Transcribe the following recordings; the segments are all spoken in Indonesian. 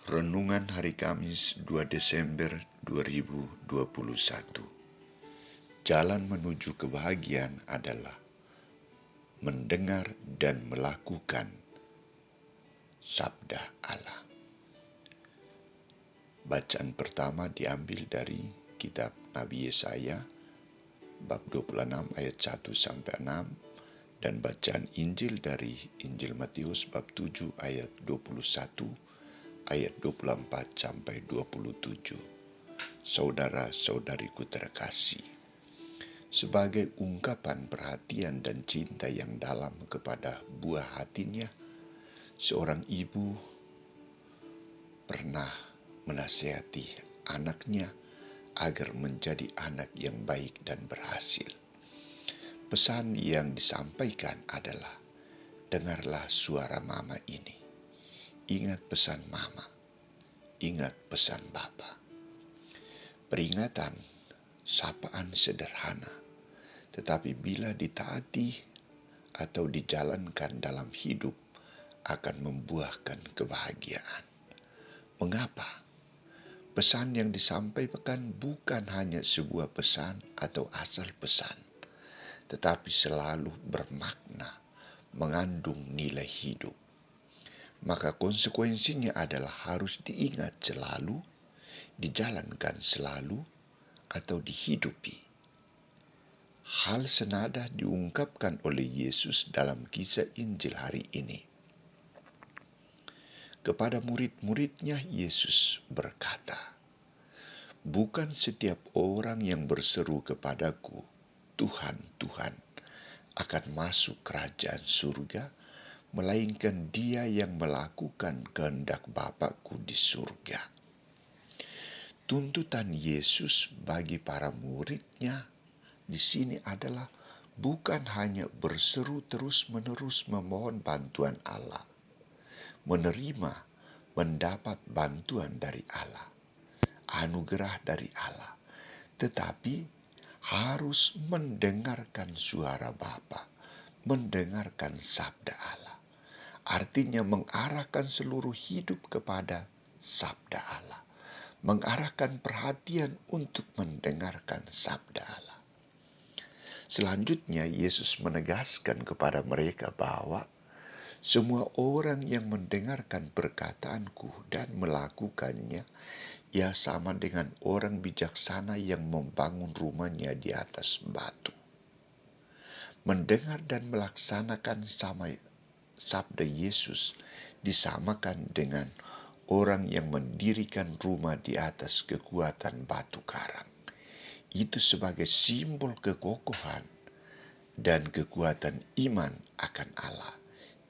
Renungan Hari Kamis 2 Desember 2021. Jalan menuju kebahagiaan adalah mendengar dan melakukan sabda Allah. Bacaan pertama diambil dari kitab Nabi Yesaya bab 26 ayat 1-6 dan bacaan Injil dari Injil Matius bab 7 ayat 21 ayat 24-27. Saudara-saudariku terkasih, sebagai ungkapan perhatian dan cinta yang dalam kepada buah hatinya, seorang ibu pernah menasihati anaknya agar menjadi anak yang baik dan berhasil. Pesan yang disampaikan adalah, dengarlah suara mama ini. Ingat pesan mama, ingat pesan bapa. Peringatan, sapaan sederhana, tetapi bila ditaati atau dijalankan dalam hidup akan membuahkan kebahagiaan. Mengapa? Pesan yang disampaikan bukan hanya sebuah pesan atau asal pesan, tetapi selalu bermakna, mengandung nilai hidup. Maka konsekuensinya adalah harus diingat selalu, dijalankan selalu, atau dihidupi. Hal senada diungkapkan oleh Yesus dalam kisah Injil hari ini. Kepada murid-muridnya Yesus berkata, "Bukan setiap orang yang berseru kepadaku, Tuhan, Tuhan, akan masuk kerajaan surga, melainkan dia yang melakukan kehendak Bapa-Ku di surga." Tuntutan Yesus bagi para muridnya di sini adalah bukan hanya berseru terus-menerus memohon bantuan Allah, menerima, mendapat bantuan dari Allah, anugerah dari Allah, tetapi harus mendengarkan suara Bapa, mendengarkan sabda Allah. Artinya mengarahkan seluruh hidup kepada sabda Allah, mengarahkan perhatian untuk mendengarkan sabda Allah. Selanjutnya Yesus menegaskan kepada mereka bahwa semua orang yang mendengarkan perkataanku dan melakukannya, ia sama dengan orang bijaksana yang membangun rumahnya di atas batu. Mendengar dan melaksanakan sabda Yesus disamakan dengan orang yang mendirikan rumah di atas kekuatan batu karang. Itu sebagai simbol kekokohan dan kekuatan iman akan Allah,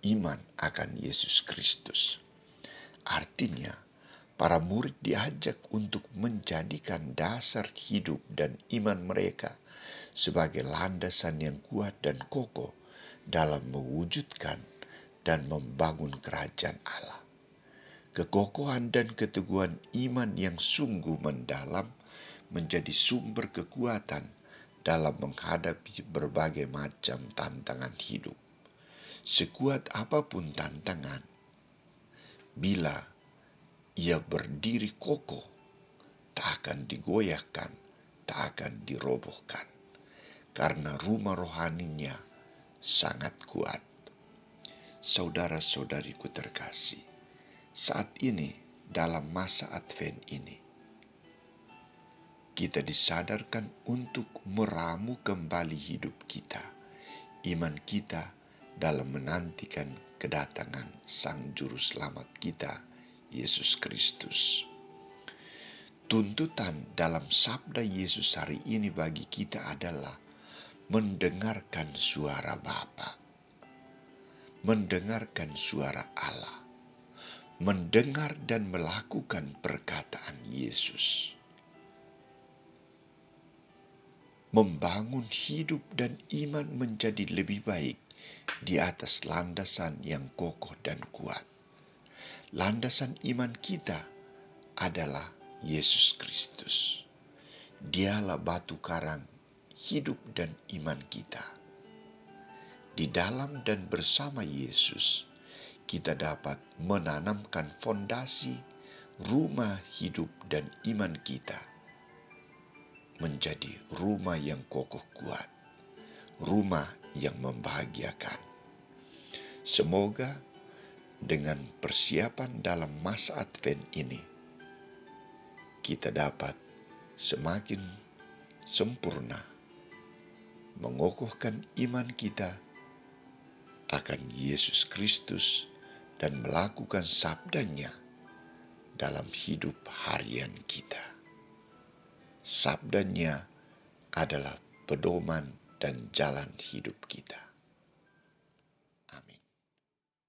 iman akan Yesus Kristus. Artinya, para murid diajak untuk menjadikan dasar hidup dan iman mereka sebagai landasan yang kuat dan kokoh dalam mewujudkan dan membangun kerajaan Allah. Kekokohan dan keteguhan iman yang sungguh mendalam menjadi sumber kekuatan dalam menghadapi berbagai macam tantangan hidup. Sekuat apapun tantangan, bila ia berdiri kokoh, tak akan digoyahkan, tak akan dirobohkan, karena rumah rohaninya sangat kuat. Saudara-saudariku terkasih, saat ini dalam masa Advent ini, kita disadarkan untuk meramu kembali hidup kita, iman kita dalam menantikan kedatangan Sang Juru Selamat kita, Yesus Kristus. Tuntutan dalam sabda Yesus hari ini bagi kita adalah mendengarkan suara Bapa, mendengarkan suara Allah, mendengar dan melakukan perkataan Yesus. Membangun hidup dan iman menjadi lebih baik di atas landasan yang kokoh dan kuat. Landasan iman kita adalah Yesus Kristus. Dialah batu karang hidup dan iman kita. Di dalam dan bersama Yesus, kita dapat menanamkan fondasi rumah hidup dan iman kita menjadi rumah yang kokoh kuat, rumah yang membahagiakan. Semoga dengan persiapan dalam masa Advent ini, kita dapat semakin sempurna mengokohkan iman kita akan Yesus Kristus dan melakukan sabdanya dalam hidup harian kita. Sabdanya adalah pedoman dan jalan hidup kita.